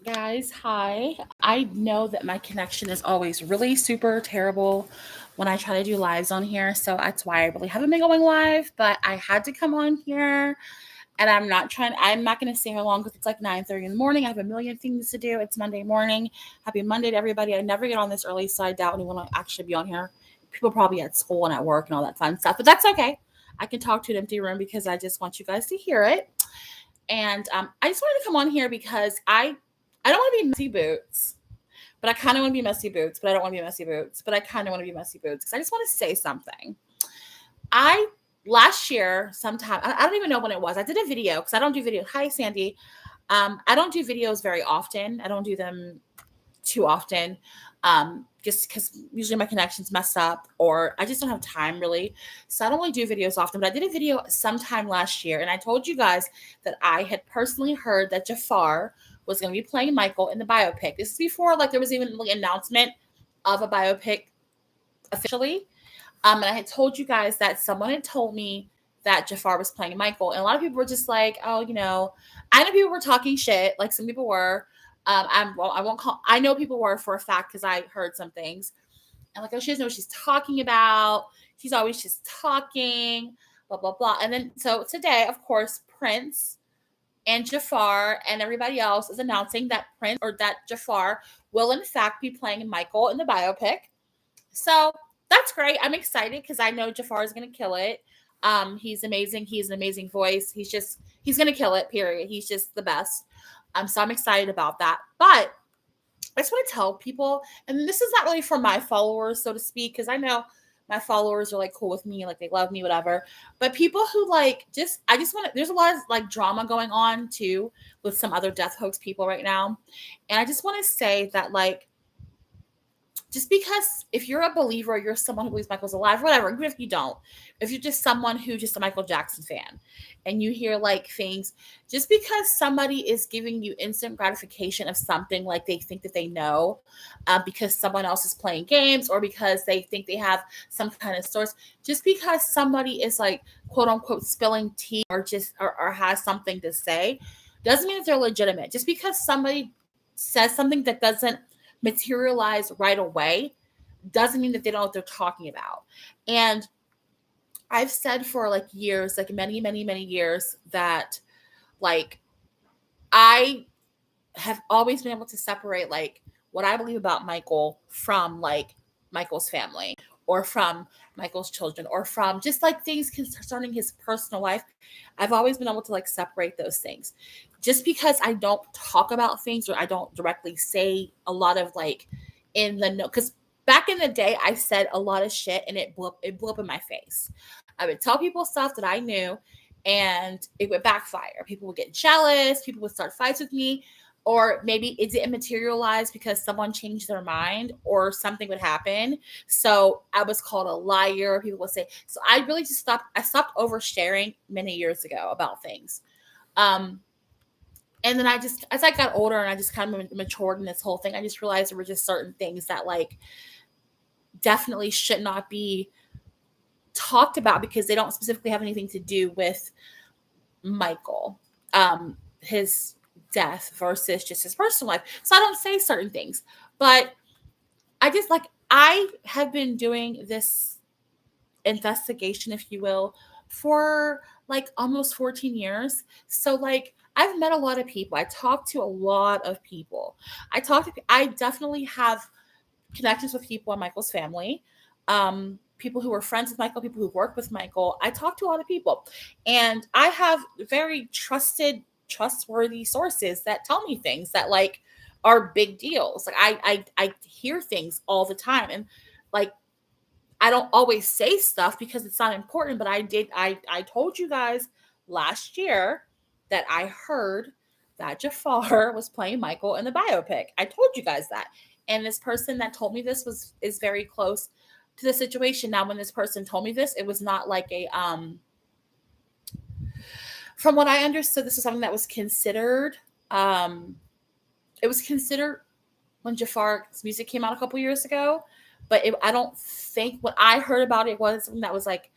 Guys, hi. I know that my connection is always really super terrible when I try to do lives on here, so that's why I really haven't been going live, but I had to come on here and I'm not going to stay here long because it's like 9:30 in the morning. I have a million things to do. It's Monday morning. Happy Monday to everybody. I never get on this early, so I doubt anyone will actually be on here. People probably at school and at work and all that fun stuff, but that's okay. I can talk to an empty room because I just want you guys to hear it. And I just wanted to come on here because I don't want to be messy boots, but I kind of want to be messy boots, but I don't want to be messy boots, but I kind of want to be messy boots because I just want to say something. I last year sometime I don't even know when it was. I did a video because I don't do videos. Hi Sandy. I don't do videos very often. I don't do them too often. Just because usually my connection's messed up or I just don't have time really. So I don't really do videos often, but I did a video sometime last year and I told you guys that I had personally heard that Jafar was going to be playing Michael in the biopic. This is before like there was even like announcement of a biopic officially. And I had told you guys that someone had told me that Jafar was playing Michael. And a lot of people were just like, oh, I know people were talking shit, like some people were. I won't call. I know people were for a fact because I heard some things. And like, oh, she doesn't know what she's talking about. She's always just talking, blah blah blah. And then so today, of course, Prince and Jafar and everybody else is announcing that Prince or that Jafar will in fact be playing Michael in the biopic. So that's great. I'm excited because I know Jafar is going to kill it. He's amazing. He's an amazing voice. He's going to kill it. Period. He's just the best. So I'm excited about that. But I just want to tell people, and this is not really for my followers, so to speak, because I know my followers are like cool with me, like they love me, whatever. But people who like I just want to. There's a lot of like drama going on too with some other death hoax people right now, and I just want to say that like just because if you're a believer, you're someone who believes Michael's alive, whatever, even if you don't, if you're just someone who's just a Michael Jackson fan and you hear like things, just because somebody is giving you instant gratification of something like they think that they know, because someone else is playing games or because they think they have some kind of source, just because somebody is like quote unquote spilling tea or has something to say, doesn't mean that they're legitimate. Just because somebody says something that doesn't materialize right away doesn't mean that they don't know what they're talking about. And I've said for like years, like many, many, many years, that like I have always been able to separate like what I believe about Michael from like Michael's family or from Michael's children or from just like things concerning his personal life. I've always been able to like separate those things. Just because I don't talk about things or I don't directly say a lot of like in the no, because back in the day I said a lot of shit and it blew up in my face. I would tell people stuff that I knew and it would backfire. People would get jealous, people would start fights with me, or maybe it didn't materialize because someone changed their mind or something would happen. So I was called a liar. People would say, so I really just stopped oversharing many years ago about things. Um, and then I just, as I got older and I just kind of matured in this whole thing, I just realized there were just certain things that like definitely should not be talked about because they don't specifically have anything to do with Michael, his death versus just his personal life. So I don't say certain things, but I just like I have been doing this investigation, if you will, for like almost 14 years. So like I've met a lot of people. I talked to a lot of people. I definitely have connections with people in Michael's family. People who were friends with Michael, people who worked with Michael. I talked to a lot of people. And I have very trustworthy sources that tell me things that like are big deals. Like I hear things all the time. And like I don't always say stuff because it's not important, but I told you guys last year that I heard that Jafar was playing Michael in the biopic. I told you guys that. And this person that told me this is very close to the situation. Now, when this person told me this, it was not like a from what I understood, this is something that was considered um it was considered when Jafar's music came out a couple years ago, but I don't think what I heard about it was something that was like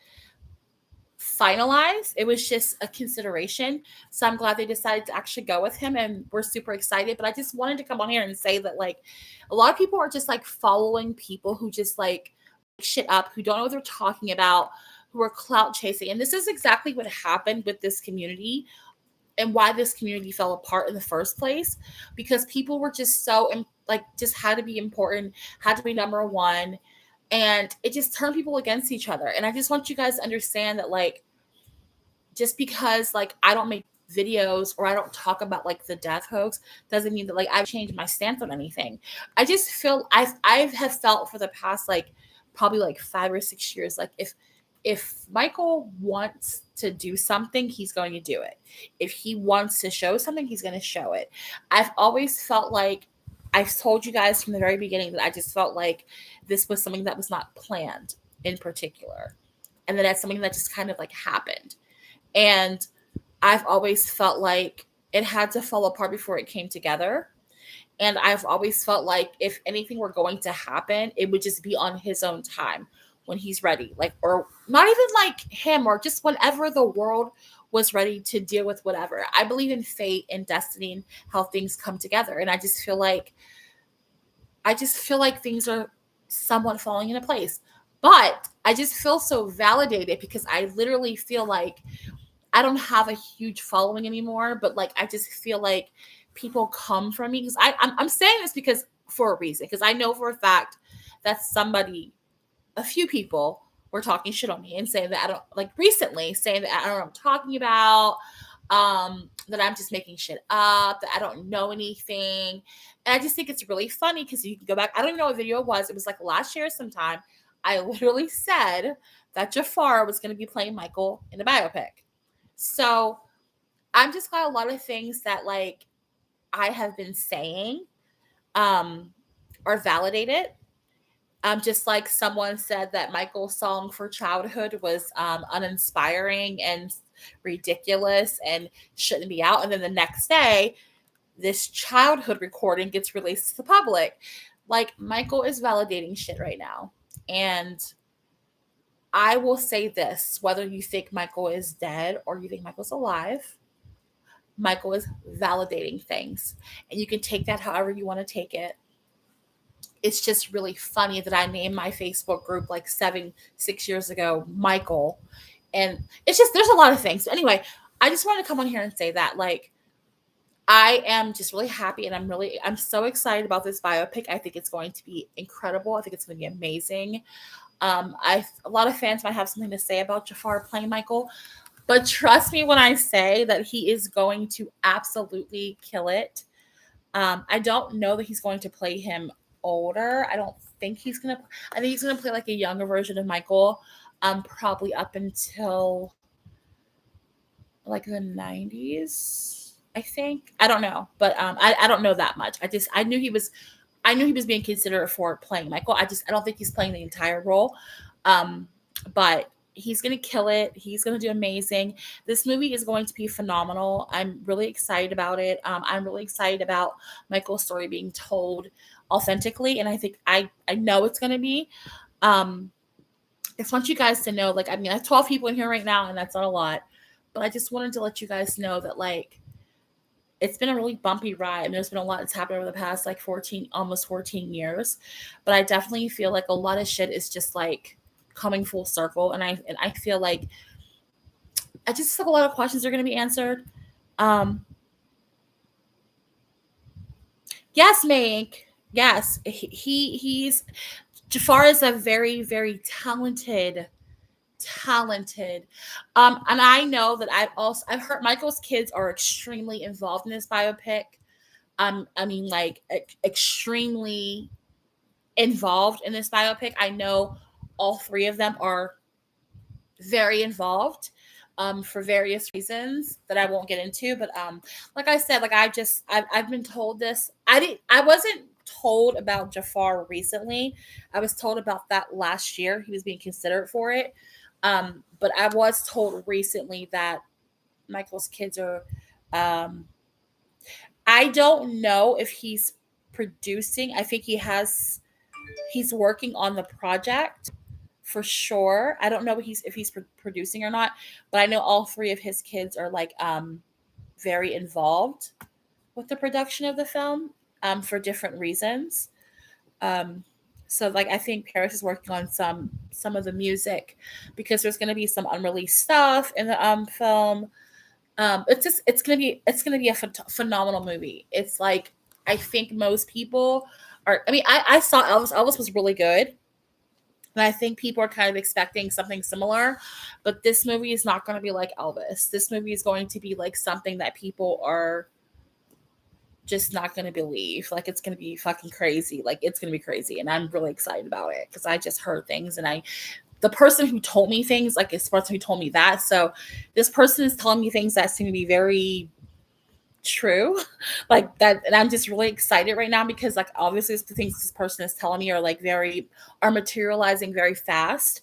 finalized. It was just a consideration. So I'm glad they decided to actually go with him, and we're super excited. But I just wanted to come on here and say that like a lot of people are just like following people who just like shit up, who don't know what they're talking about, who are clout chasing. And this is exactly what happened with this community and why this community fell apart in the first place, because people were just so like just had to be important, had to be number one, and it just turned people against each other. And I just want you guys to understand that like just because like I don't make videos or I don't talk about like the death hoax doesn't mean that like I've changed my stance on anything. I just feel I have felt for the past like probably like 5 or 6 years, like if Michael wants to do something, he's going to do it. If he wants to show something, he's going to show it. I've always felt like I've told you guys from the very beginning that I just felt like this was something that was not planned in particular. And then that's something that just kind of like happened. And I've always felt like it had to fall apart before it came together. And I've always felt like if anything were going to happen, it would just be on his own time when he's ready. Like, or not even like him, or just whenever the world was ready to deal with whatever. I believe in fate and destiny and how things come together. And I just feel like things are somewhat falling into place. But I just feel so validated because I literally feel like I don't have a huge following anymore, but like I just feel like people come from me because I'm saying this because for a reason, because I know for a fact that a few people were talking shit on me and saying that I don't like recently saying that I don't know what I'm talking about, that I'm just making shit up, that I don't know anything. And I just think it's really funny because you can go back. I don't even know what video it was. It was like last year sometime. I literally said that Jafar was going to be playing Michael in the biopic. So I'm just got a lot of things that like I have been saying um are validated. Just like someone said that Michael's song for childhood was uninspiring and ridiculous and shouldn't be out. And then the next day, this childhood recording gets released to the public. Like Michael is validating shit right now. And I will say this, whether you think Michael is dead or you think Michael's alive, Michael is validating things. And you can take that however you want to take it. It's just really funny that I named my Facebook group like 6 years ago, Michael. And it's just, there's a lot of things. So anyway, I just wanted to come on here and say that, like, I am just really happy and I'm so excited about this biopic. I think it's going to be incredible. I think it's going to be amazing. A lot of fans might have something to say about Jafar playing Michael, but trust me when I say that he is going to absolutely kill it. I don't know that he's going to play him older. I don't think he's gonna. I think he's gonna play like a younger version of Michael, probably up until like the 90s. I think. I don't know, but I don't know that much. I knew he was being considered for playing Michael. I don't think he's playing the entire role. But he's going to kill it. He's going to do amazing. This movie is going to be phenomenal. I'm really excited about it. I'm really excited about Michael's story being told authentically. And I think I know it's going to be. I just want you guys to know, like, I mean, I have 12 people in here right now, and that's not a lot. But I just wanted to let you guys know that, like, it's been a really bumpy ride. And there's been a lot that's happened over the past, like, almost 14 years. But I definitely feel like a lot of shit is just, like, coming full circle. And I feel like I just have a lot of questions are going to be answered. Yes, Meg. Yes, he's Jafar is a very, very talented. And I know that I've heard Michael's kids are extremely involved in this biopic. I mean, like extremely involved in this biopic. I know all three of them are very involved for various reasons that I won't get into. But like I said, like I've been told this. I wasn't told about Jafar recently. I was told about that last year. He was being considered for it. But I was told recently that Michael's kids are I don't know if he's producing. I think he's working on the project for sure. I don't know if he's producing or not, but I know all three of his kids are like very involved with the production of the film for different reasons. Um, so like I think Paris is working on some of the music because there's going to be some unreleased stuff in the film. It's gonna be a phenomenal movie. It's like I think most people are. I mean, I saw Elvis. Elvis was really good, and I think people are kind of expecting something similar. But this movie is not going to be like Elvis. This movie is going to be like something that people are just not going to believe. Like it's going to be fucking crazy. Like it's going to be crazy, and I'm really excited about it because I just heard things, and I the person who told me things like it's the person who told me that. So this person is telling me things that seem to be very true like that, and I'm just really excited right now because like obviously the things this person is telling me are like very are materializing very fast,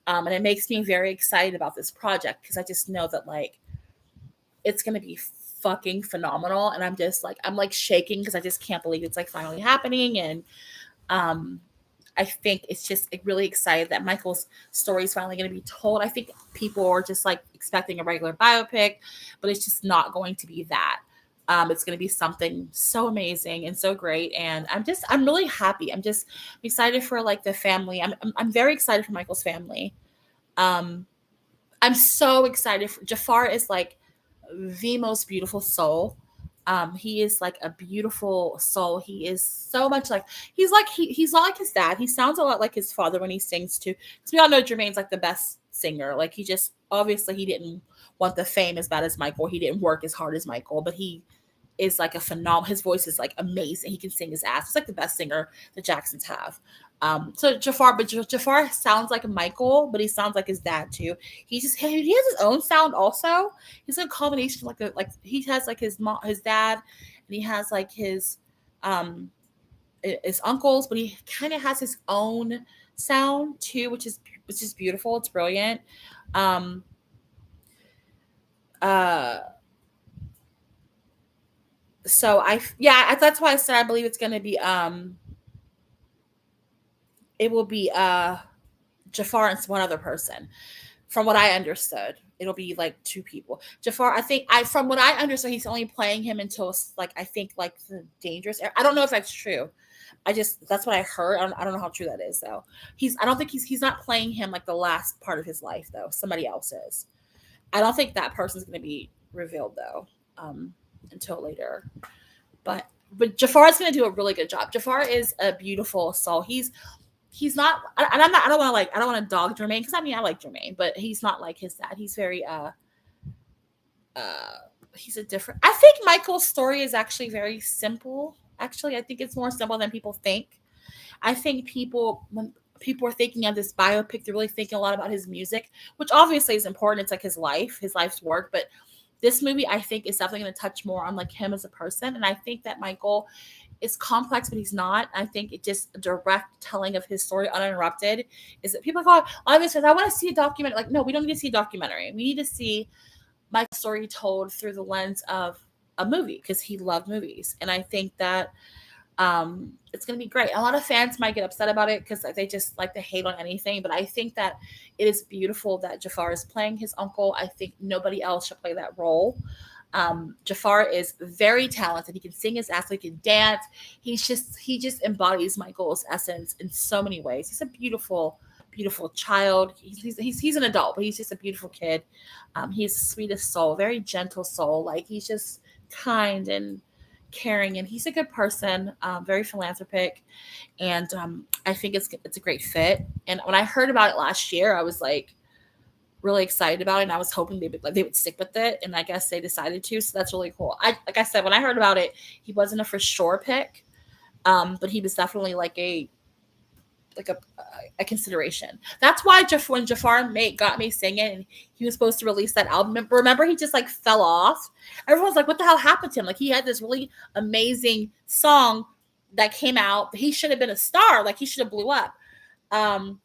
and it makes me very excited about this project because I just know that like it's gonna be fucking phenomenal, and I'm like shaking because I just can't believe it's like finally happening. And um I think it's just really excited that Michael's story is finally going to be told. I think people are just like expecting a regular biopic, but it's just not going to be that. It's going to be something so amazing and so great, and I'm really happy. I'm just excited for like the family. I'm very excited for Michael's family. Um, I'm so excited for Jafar is like the most beautiful soul. He is like a beautiful soul. He is so much like he's not like his dad. He sounds a lot like his father when he sings too. Because we all know Jermaine's like the best singer. Like he just obviously he didn't want the fame as bad as Michael. He didn't work as hard as Michael, but he is like a phenomenal. His voice is like amazing. He can sing his ass. He's like the best singer the Jacksons have. So Jafar, but Jafar sounds like Michael, but he sounds like his dad too. He has his own sound also. He's a combination like he has like his mom, his dad, and he has like um his uncles, but he kind of has his own sound too, which is beautiful. It's brilliant. Um, uh, so that's why I said I believe it's gonna be it will be Jafar and one other person. From what I understood, it'll be like two people. Jafar, I think I from what I understood, he's only playing him until like I think like the dangerous. I don't know if that's true. I just that's what I heard. I don't know how true that is though. I don't think he's not playing him like the last part of his life though. Somebody else is. I don't think that person's going to be revealed though until later. But Jafar is going to do a really good job. Jafar is a beautiful soul. He's not, and I'm not. I don't want to dog Jermaine because I mean I like Jermaine, but he's not like his dad. He's very uh he's a different. I think Michael's story is actually very simple. Actually, I think it's more simple than people think. I think when people are thinking of this biopic, they're really thinking a lot about his music, which obviously is important. It's like his life's work. But this movie, I think, is definitely going to touch more on like him as a person. And I think that Michael is complex, but he's not. I think it just a direct telling of his story, uninterrupted. Is that people are like, oh, obviously, I want to see a documentary. Like, no, we don't need to see a documentary. We need to see my story told through the lens of a movie because he loved movies, and I think that it's going to be great. A lot of fans might get upset about it because they just like to hate on anything, but I think that it is beautiful that Jafar is playing his uncle. I think nobody else should play that role. Jafar is very talented. He can sing his ass, he can dance. He just embodies Michael's essence in so many ways. He's a beautiful child. He's an adult, but he's just a beautiful kid. He's the sweetest soul, very gentle soul. Like he's just kind and caring, and he's a good person, very philanthropic, and I think it's a great fit. And when I heard about it last year, I was like really excited about it, and I was hoping they would stick with it, and I guess they decided to. So that's really cool. Like I said, when I heard about it, he wasn't a for sure pick, but he was definitely like like a consideration. That's why when Jafar got me singing, and he was supposed to release that album. Remember, he just like fell off. Everyone's like, "What the hell happened to him?" Like he had this really amazing song that came out. He should have been a star. Like he should have blew up. Um,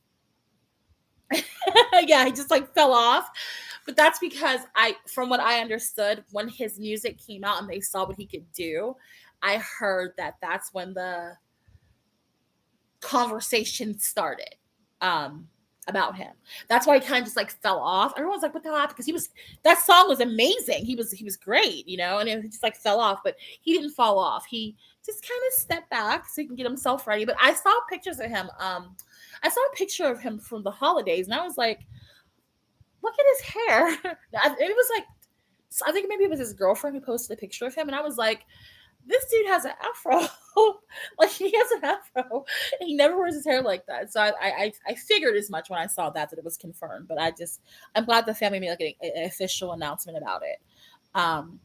yeah, he just like fell off. But that's because from what I understood, when his music came out and they saw what he could do, I heard that that's when the conversation started. Um, about him. That's why he kind of just like fell off. Everyone's like, what the hell happened? Because that song was amazing. He was great, and it just like fell off, but he didn't fall off. He just kind of stepped back so he can get himself ready. But I saw pictures of him. I saw a picture of him from the holidays, and I was like, look at his hair. It was like, I think maybe it was his girlfriend who posted a picture of him, and I was like, this dude has an afro. Like, he has an afro. He never wears his hair like that. So I figured as much when I saw that it was confirmed. But I'm glad the family made like an official announcement about it. I'm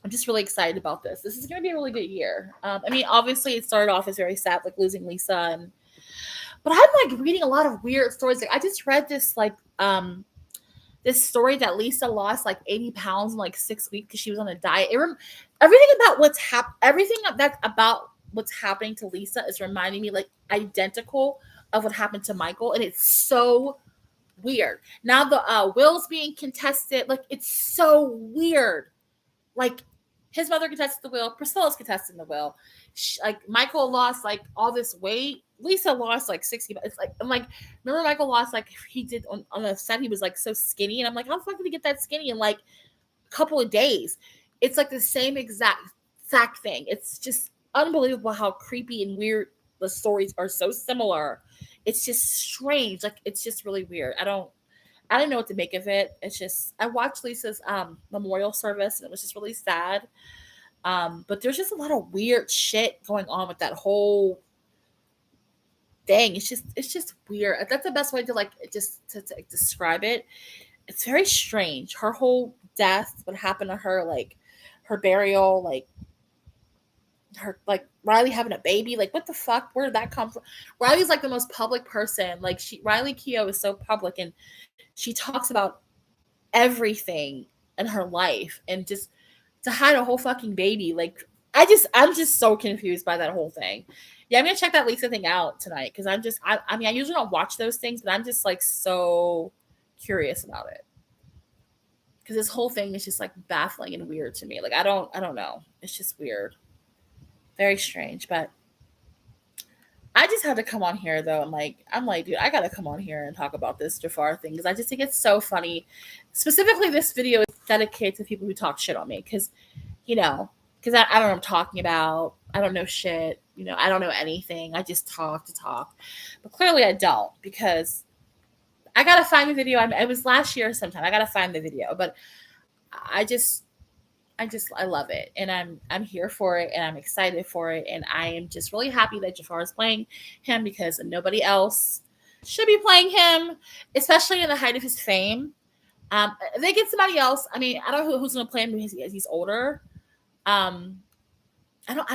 just really excited about this. This is going to be a really good year. I mean, obviously it started off as very sad, like losing Lisa, but I'm like reading a lot of weird stories. Like, I just read this story that Lisa lost like 80 pounds in like 6 weeks because she was on a diet. Everything about what's happening to Lisa is reminding me like identical of what happened to Michael, and it's so weird. Now the will's being contested. Like, it's so weird. Like, his mother contested the will. Priscilla's contesting the will. Like, Michael lost like all this weight. Lisa lost like 60. It's like, I'm like, remember Michael lost like he did on the set. He was like so skinny, and I'm like, how the fuck did he get that skinny in like a couple of days? It's like the same exact thing. It's just unbelievable how creepy and weird the stories are. So similar. It's just strange. Like, it's just really weird. I don't know what to make of it. It's just, I watched Lisa's memorial service, and it was just really sad. But there's just a lot of weird shit going on with that whole thing. It's just weird. That's the best way to like just to describe it. It's very strange. Her whole death, what happened to her, like her burial, like her, like Riley having a baby, like what the fuck? Where did that come from? Riley's like the most public person. Like, Riley Keough is so public, and she talks about everything in her life, and just to hide a whole fucking baby. Like, I'm just so confused by that whole thing. Yeah, I'm gonna check that Lisa thing out tonight, because I mean, I usually don't watch those things, but I'm just like so curious about it, because this whole thing is just like baffling and weird to me. Like, I don't know. It's just weird, very strange. But I just had to come on here though. I'm like, dude, I gotta come on here and talk about this Jafar thing, because I just think it's so funny. Specifically, this video is dedicated to people who talk shit on me, because because I don't know what I'm talking about. I don't know shit. I don't know anything. I just talk to talk. But clearly I don't, because I gotta find the video. It was last year sometime. I gotta find the video. But I love it, and I'm here for it, and I'm excited for it, and I am just really happy that Jafar is playing him, because nobody else should be playing him, especially in the height of his fame. If they get somebody else, I mean, I don't know who's going to play him because he's older. I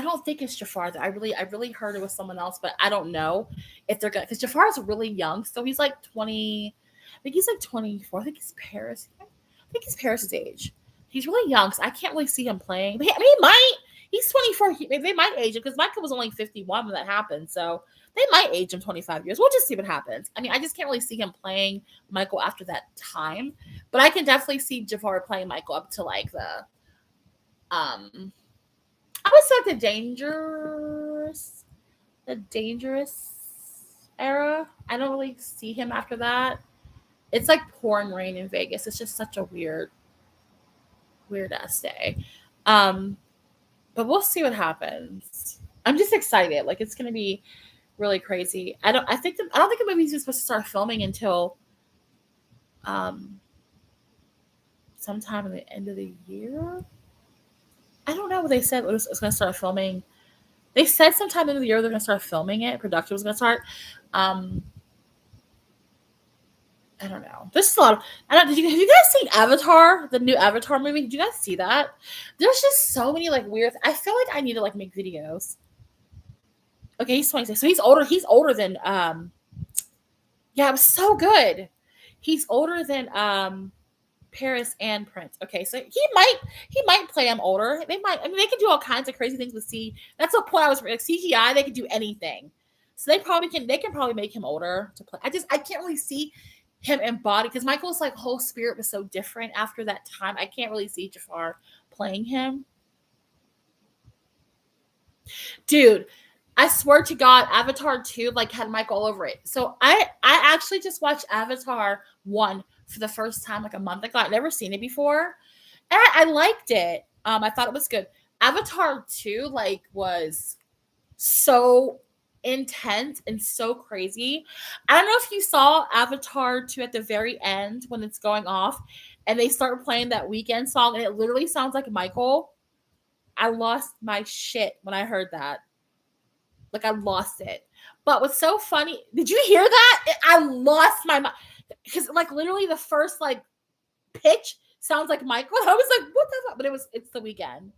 don't think it's Jafar. I really heard it was someone else, but I don't know if they're gonna, because Jafar is really young, so he's like 20. I think he's like 24. I think he's Paris. I think he's Paris's age. He's really young, so I can't really see him playing. But I mean, he might. He's 24. They might age him, because Michael was only 51 when that happened, so they might age him 25 years. We'll just see what happens. I mean, I just can't really see him playing Michael after that time, but I can definitely see Jafar playing Michael up to like I would say like the dangerous era. I don't really see him after that. It's like pouring rain in Vegas. It's just such a weird ass day. Um, but we'll see what happens. I'm just excited. Like, it's gonna be really crazy. I don't think the movie's even supposed to start filming until um sometime in the end of the year. I don't know what they said. It's going to start filming. They said sometime in the year they're going to start filming it. Production was going to start. Um, I don't know. There's just a lot of. Have you guys seen Avatar, the new Avatar movie? Did you guys see that? There's just so many like weird. I feel like I need to like make videos. Okay, he's 26, so he's older. He's older than Yeah, it was so good. He's older than Paris and Prince. Okay, so he might play him older. They might. I mean, they can do all kinds of crazy things with C. That's the point I was like CGI. They can do anything. So they can probably make him older to play. I can't really see him embody, because Michael's like whole spirit was so different after that time. I can't really see Jafar playing him. Dude, I swear to God, Avatar 2 like had Michael all over it. So I actually just watched Avatar 1 for the first time like a month ago. I'd never seen it before. And I liked it. I thought it was good. Avatar 2 like was so intense and so crazy. I don't know if you saw Avatar 2 at the very end when it's going off and they start playing that weekend song and it literally sounds like Michael. I lost my shit when I heard that. Like I lost it. But what's so funny, did you hear that? I lost my mind. Because like literally the first like pitch sounds like Michael. I was like, what the fuck? But it's the weekend.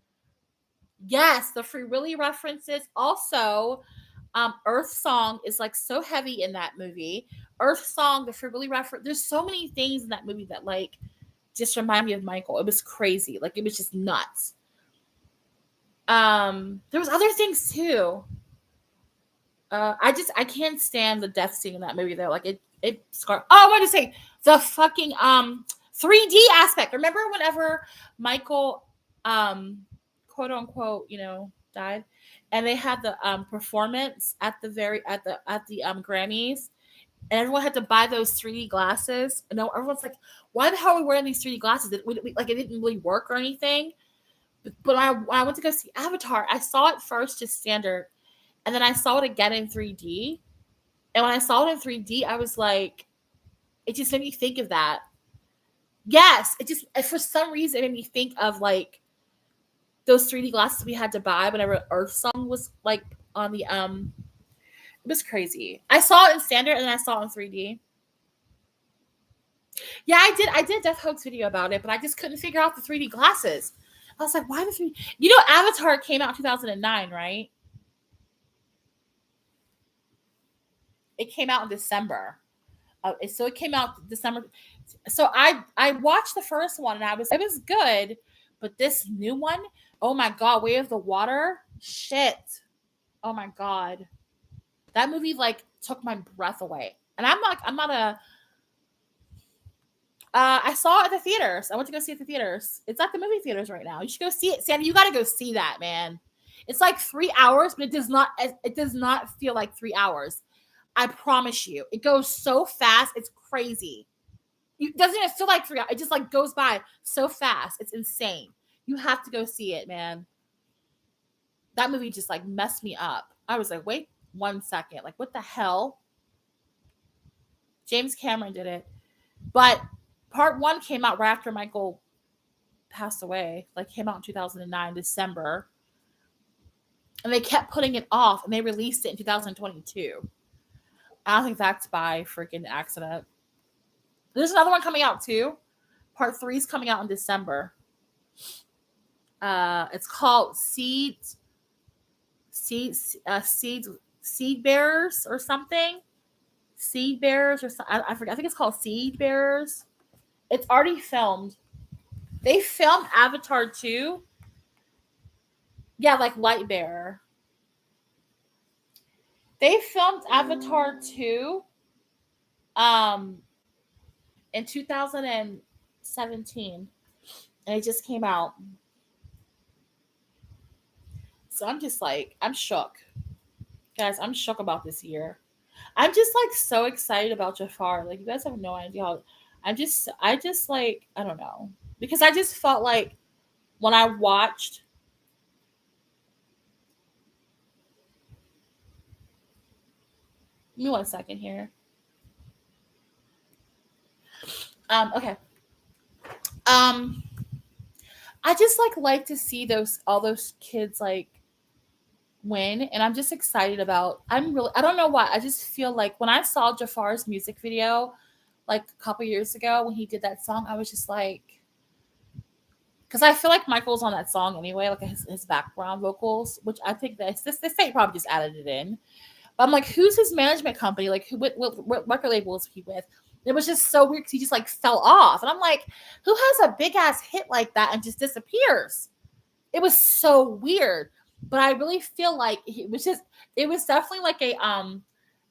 Yes, the Free Willy references. Also, Earth Song is like so heavy in that movie. Earth Song, the Free Willy reference. There's so many things in that movie that like just remind me of Michael. It was crazy. Like it was just nuts. There was other things too. I can't stand the death scene in that movie though. Like it scarred. Oh, I wanted to say the fucking 3D aspect. Remember whenever Michael quote unquote, died, and they had the performance at the Grammys, and everyone had to buy those 3D glasses, and now everyone's like, why the hell are we wearing these 3D glasses? Like it didn't really work or anything. But when I went to go see Avatar, I saw it first just standard, and then I saw it again in 3D. And when I saw it in 3D, I was like, it just made me think of that. Yes, it just for some reason it made me think of like those 3D glasses we had to buy whenever Earth Song was like on the it was crazy. I saw it in standard and then I saw it in 3D. Yeah, I did Death Hoax video about it, but I just couldn't figure out the 3D glasses. I was like, why the 3D? Avatar came out in 2009, right? It came out in December. So it came out December. So I watched the first one and it was good, but this new one, oh my god, Way of the Water, shit, oh my god, that movie like took my breath away. And I'm not a. I saw it at the theaters. I went to go see it at the theaters. It's at the movie theaters right now. You should go see it, Sandy. You got to go see that, man. It's like 3 hours, but it does not feel like 3 hours. I promise you, it goes so fast. It's crazy. It doesn't even feel like 3 hours. It just like goes by so fast. It's insane. You have to go see it, man. That movie just like messed me up. I was like, wait 1 second. Like, what the hell? James Cameron did it. But part 1 came out right after Michael passed away. Like, came out in 2009, December. And they kept putting it off, and they released it in 2022. I don't think that's by freaking accident. There's another one coming out too. Part 3 is coming out in December. It's called Seed Bearers or something. Seed Bearers or something. I forget. I think it's called Seed Bearers. It's already filmed. They filmed Avatar 2. Yeah, like Light Bearer. They filmed Avatar 2 in 2017, and it just came out. So I'm just like, I'm shook. Guys, I'm shook about this year. I'm just like so excited about Jafar. Like, you guys have no idea how I just like, I don't know. Because I just felt like when I watched give me 1 second here. Okay. I just like to see all those kids like win, and I'm just excited about. I don't know why. I just feel like when I saw Jafar's music video like a couple years ago when he did that song, I was just like, because I feel like Michael's on that song anyway, like his background vocals, which I think this they probably just added it in. But I'm like, who's his management company? Like, what record label is he with? It was just so weird because he just like fell off. And I'm like, who has a big ass hit like that and just disappears? It was so weird. But I really feel like it was definitely like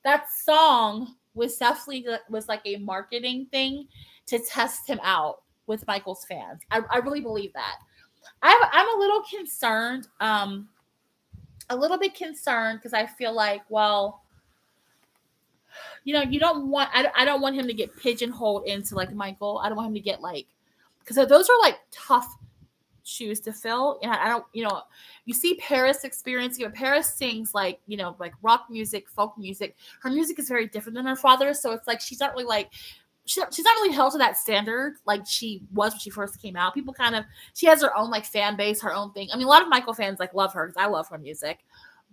that song was like a marketing thing to test him out with Michael's fans. I really believe that. I'm a little concerned a little bit concerned because I feel like, well, you don't want, I don't want him to get pigeonholed into like Michael. I don't want him to get like, because those are like tough shoes to fill. And I don't, you see Paris experiencing it. Paris sings like, like rock music, folk music. Her music is very different than her father's. So it's like, she's not really like, she's not really held to that standard like she was when she first came out. People kind of, she has her own like fan base, her own thing. I mean, a lot of Michael fans like love her because I love her music,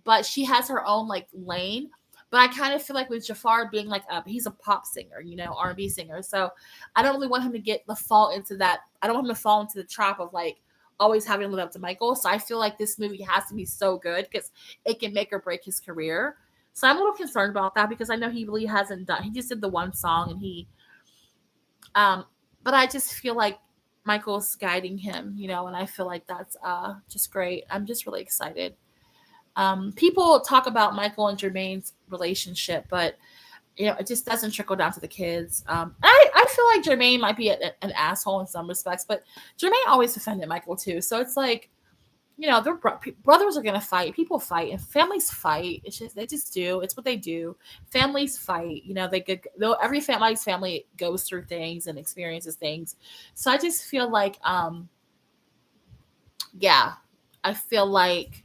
but she has her own like lane. But I kind of feel like with Jafar being like he's a pop singer, R&B singer. So I don't really want him to get the fall into that. I don't want him to fall into the trap of like always having to live up to Michael. So I feel like this movie has to be so good because it can make or break his career. So I'm a little concerned about that because I know he really hasn't done. He just did the one song and but I just feel like Michael's guiding him, and I feel like that's just great. I'm just really excited. People talk about Michael and Jermaine's relationship, but it just doesn't trickle down to the kids. I feel like Jermaine might be an asshole in some respects, but Jermaine always defended Michael too. So it's like, their brothers are gonna fight. People fight, and families fight. It's just they just do. It's what they do. Families fight. Every family's family goes through things and experiences things. So I just feel like, yeah, I feel like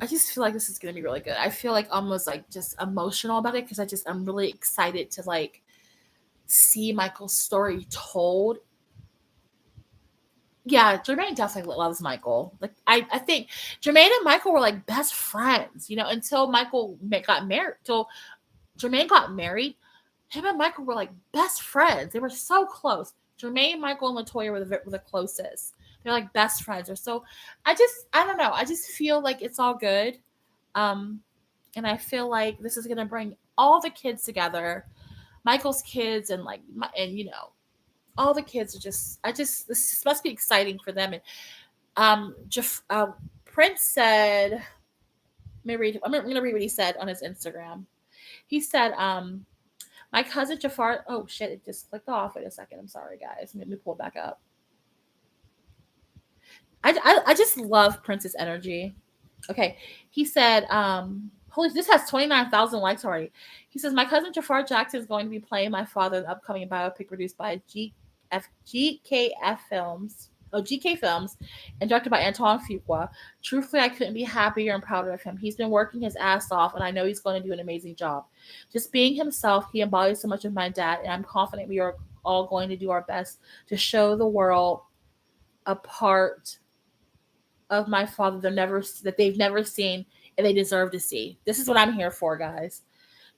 this is gonna be really good. I feel like almost like just emotional about it because I'm really excited to like see Michael's story told. Yeah, Jermaine definitely loves Michael. Like I think Jermaine and Michael were like best friends, until Michael got married. Till Jermaine got married, him and Michael were like best friends. They were so close. Jermaine, Michael, and Latoya were the closest. They're like best friends. Or so. I don't know. I just feel like it's all good. Um, and I feel like this is gonna bring all the kids together, Michael's kids, and like all the kids are this must be exciting for them. And Prince said, I'm gonna read what he said on his Instagram. He said, my cousin Jafar, oh shit, it just clicked off. Wait a second. I'm sorry, guys. Let me pull it back up. I just love Prince's energy. Okay. He said, holy, this has 29,000 likes already. He says, my cousin Jafar Jackson is going to be playing my father in the upcoming biopic produced by GKF Films. GK Films and directed by Antoine Fuqua. Truthfully, I couldn't be happier and prouder of him. He's been working his ass off, and I know he's going to do an amazing job. Just being himself, he embodies so much of my dad, and I'm confident we are all going to do our best to show the world a part of my father that they've never seen and they deserve to see. This is what I'm here for, guys.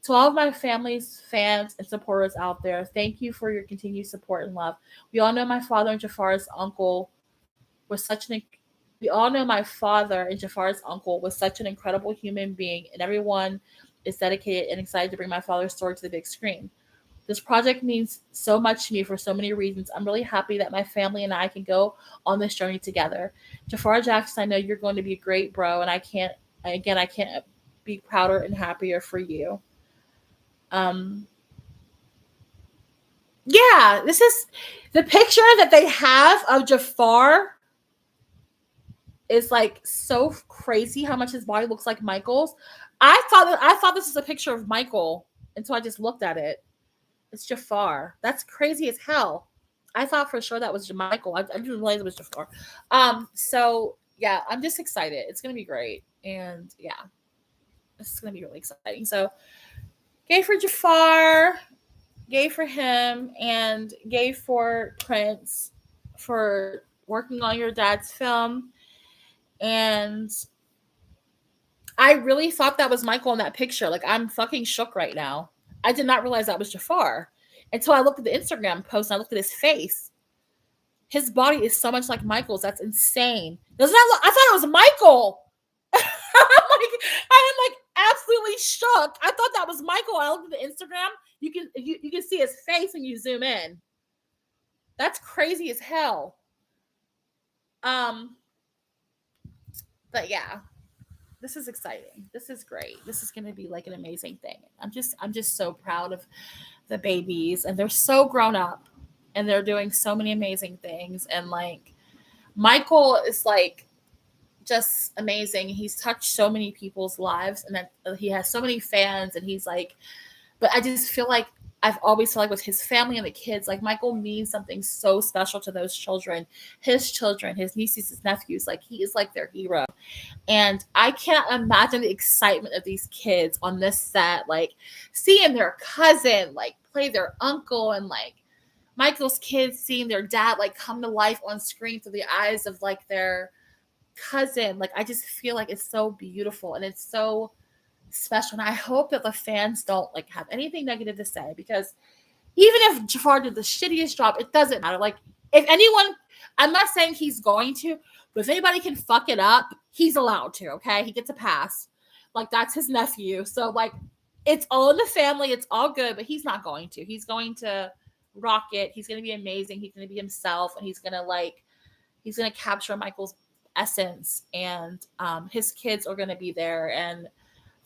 To all of my family's fans and supporters out there, thank you for your continued support and love. We all know my father and Jafar's uncle was such an we all know my father and Jafar's uncle was such an incredible human being, and everyone is dedicated and excited to bring my father's story to the big screen. This project means so much to me for so many reasons. I'm really happy that my family and I can go on this journey together. Jafar Jackson, I know you're going to be a great bro, and I can't be prouder and happier for you. Um, yeah, this is the picture that they have of Jafar is like so crazy how much his body looks like Michael's. I thought this was a picture of Michael until I just looked at it. It's Jafar. That's crazy as hell. I thought for sure that was Michael. I didn't realize it was Jafar. So yeah, I'm just excited. It's gonna be great. And yeah, this is gonna be really exciting. So yay for Jafar, yay for him, and yay for Prince for working on your dad's film. And I really thought that was Michael in that picture. Like, I'm fucking shook right now. I did not realize that was Jafar until I looked at the Instagram post and I looked at his face. His body is so much like Michael's. That's insane. Doesn't that look? I thought it was Michael. I am like absolutely shook. I thought that was Michael. I looked at the Instagram. You can see his face when you zoom in. That's crazy as hell. But yeah, this is exciting. This is great. This is going to be like an amazing thing. I'm just so proud of the babies, and they're so grown up, and they're doing so many amazing things. And like Michael is like just amazing. He's touched so many people's lives, and that he has so many fans, and he's like, but I just feel like I've always felt like with his family and the kids, like Michael means something so special to those children, his nieces, his nephews. Like he is like their hero. And I can't imagine the excitement of these kids on this set, like seeing their cousin like play their uncle, and like Michael's kids seeing their dad like come to life on screen through the eyes of like their cousin. Like I just feel like it's so beautiful and it's so special. And I hope that the fans don't like have anything negative to say, because even if Jafar did the shittiest job, it doesn't matter. Like if anyone, I'm not saying he's going to, but if anybody can fuck it up, he's allowed to. Okay, he gets a pass. Like that's his nephew, so like it's all in the family. It's all good, but he's not going to. He's going to rock it. He's going to be amazing. He's going to be himself, and he's going to capture Michael's essence, and his kids are going to be there, and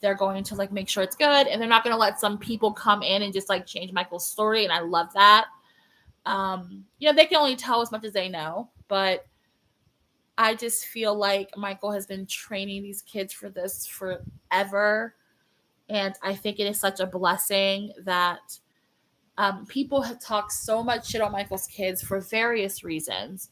they're going to like make sure it's good, and they're not going to let some people come in and just like change Michael's story. And I love that. They can only tell as much as they know, but I just feel like Michael has been training these kids for this forever. And I think it is such a blessing that people have talked so much shit on Michael's kids for various reasons,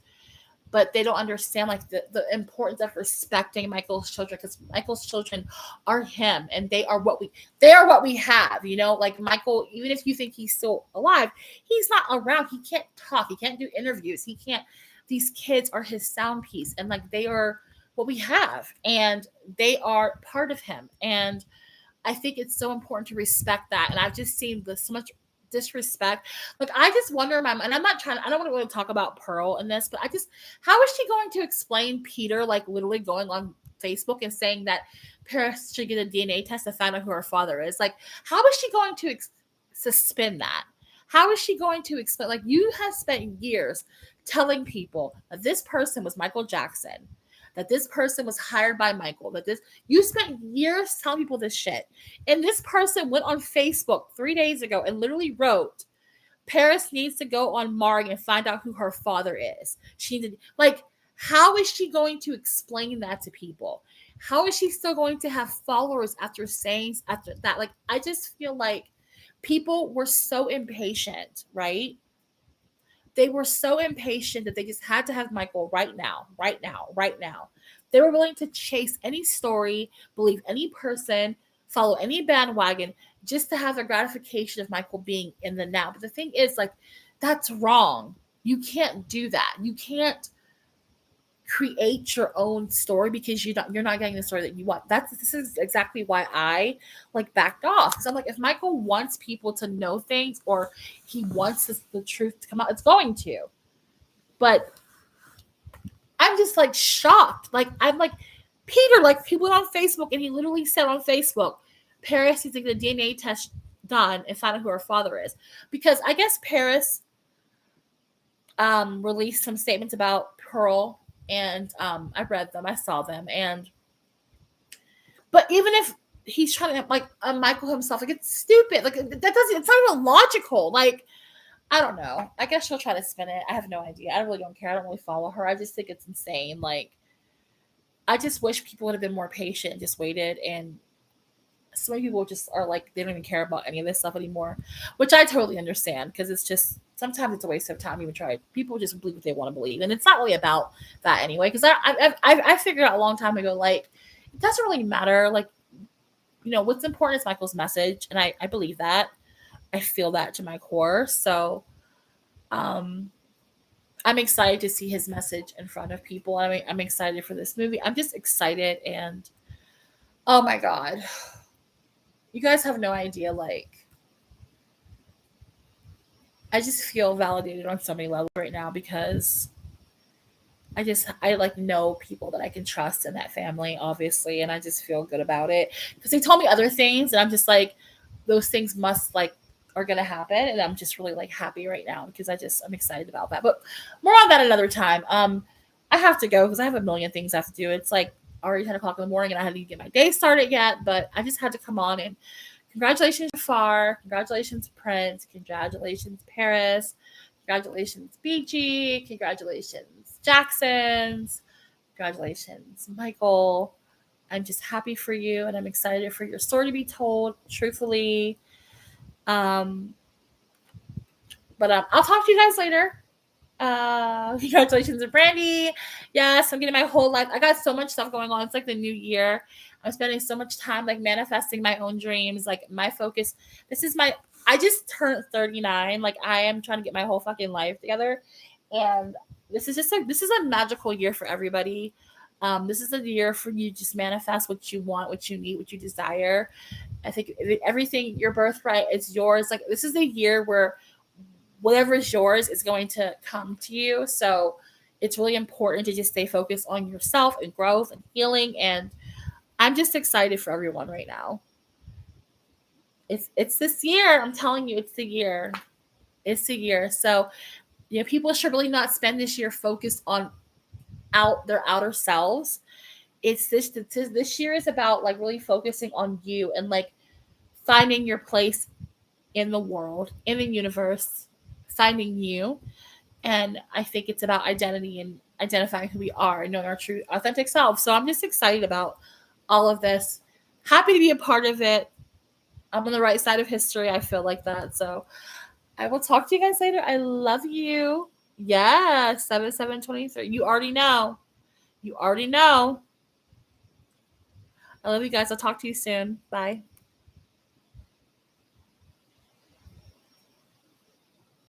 but they don't understand like the importance of respecting Michael's children, because Michael's children are him, and they are what we have, like Michael, even if you think he's still alive, he's not around. He can't talk. He can't do interviews. These kids are his sound piece, and like they are what we have, and they are part of him. And I think it's so important to respect that. And I've just seen so much disrespect. Like I just wonder, and I don't want to really talk about Pearl in this, but how is she going to explain Peter like literally going on Facebook and saying that Paris should get a DNA test to find out who her father is? Like, how is she going to suspend that? How is she going to explain? Like, you have spent years telling people that this person was Michael Jackson, that this person was hired by Michael, you spent years telling people this shit. And this person went on Facebook 3 days ago and literally wrote, Paris needs to go on Marg and find out who her father is. How is she going to explain that to people? How is she still going to have followers after that? Like, I just feel like people were so impatient, right? They were so impatient that they just had to have Michael right now. They were willing to chase any story, believe any person, follow any bandwagon, just to have the gratification of Michael being in the now. But the thing is, like, that's wrong. You can't do that. You can't create your own story because you're not getting the story that you want. This is exactly why I like backed off, because I'm like, if Michael wants people to know things, or he wants the truth to come out, it's going to. But I'm just like shocked. Like I'm like, Peter, like he went on Facebook and he literally said on Facebook, Paris needs to get a DNA test done and find out who her father is, because I guess Paris released some statements about Pearl. And I read them, I saw them, but even if he's trying to like Michael himself, like it's stupid. Like it's not even logical. Like I don't know. I guess she'll try to spin it. I have no idea. I really don't care. I don't really follow her. I just think it's insane. Like I just wish people would have been more patient and just waited. And so many people just are like, they don't even care about any of this stuff anymore, which I totally understand, because it's just sometimes it's a waste of time even try. People just believe what they want to believe, and it's not really about that anyway. Because I figured out a long time ago, like it doesn't really matter. Like what's important is Michael's message, and I believe that. I feel that to my core. So, I'm excited to see his message in front of people. I'm excited for this movie. I'm just excited, and oh my god. You guys have no idea, like, I just feel validated on so many levels right now, because I like know people that I can trust in that family, obviously, and I just feel good about it, because they told me other things, and I'm just like, those things are going to happen, and I'm just really like happy right now, because I'm excited about that. But more on that another time. I have to go because I have a million things I have to do. It's like already 10 o'clock in the morning, and I haven't even get my day started yet, but I just had to come on and congratulations, Jafar. Congratulations, Prince. Congratulations, Paris. Congratulations, BG. Congratulations, Jacksons. Congratulations, Michael. I'm just happy for you, and I'm excited for your story to be told truthfully. Um, but I'll talk to you guys later. Congratulations to Brandy. Yes, I'm getting my whole life. I got so much stuff going on. It's like the new year. I'm spending so much time like manifesting my own dreams. Like my focus. This is my. I just turned 39. Like I am trying to get my whole fucking life together, and this is a magical year for everybody. This is a year for you to just manifest what you want, what you need, what you desire. I think everything, your birthright is yours. Like this is a year where whatever is yours is going to come to you. So it's really important to just stay focused on yourself and growth and healing. And I'm just excited for everyone right now. It's this year. I'm telling you, it's the year. It's the year. So people should really not spend this year focused on their outer selves. This year is about like really focusing on you and like finding your place in the world, in the universe, finding you. And I think it's about identity and identifying who we are and knowing our true, authentic self. So I'm just excited about all of this. Happy to be a part of it. I'm on the right side of history. I feel like that. So I will talk to you guys later. I love you. Yeah, 7/7/23. You already know. You already know. I love you guys. I'll talk to you soon. Bye.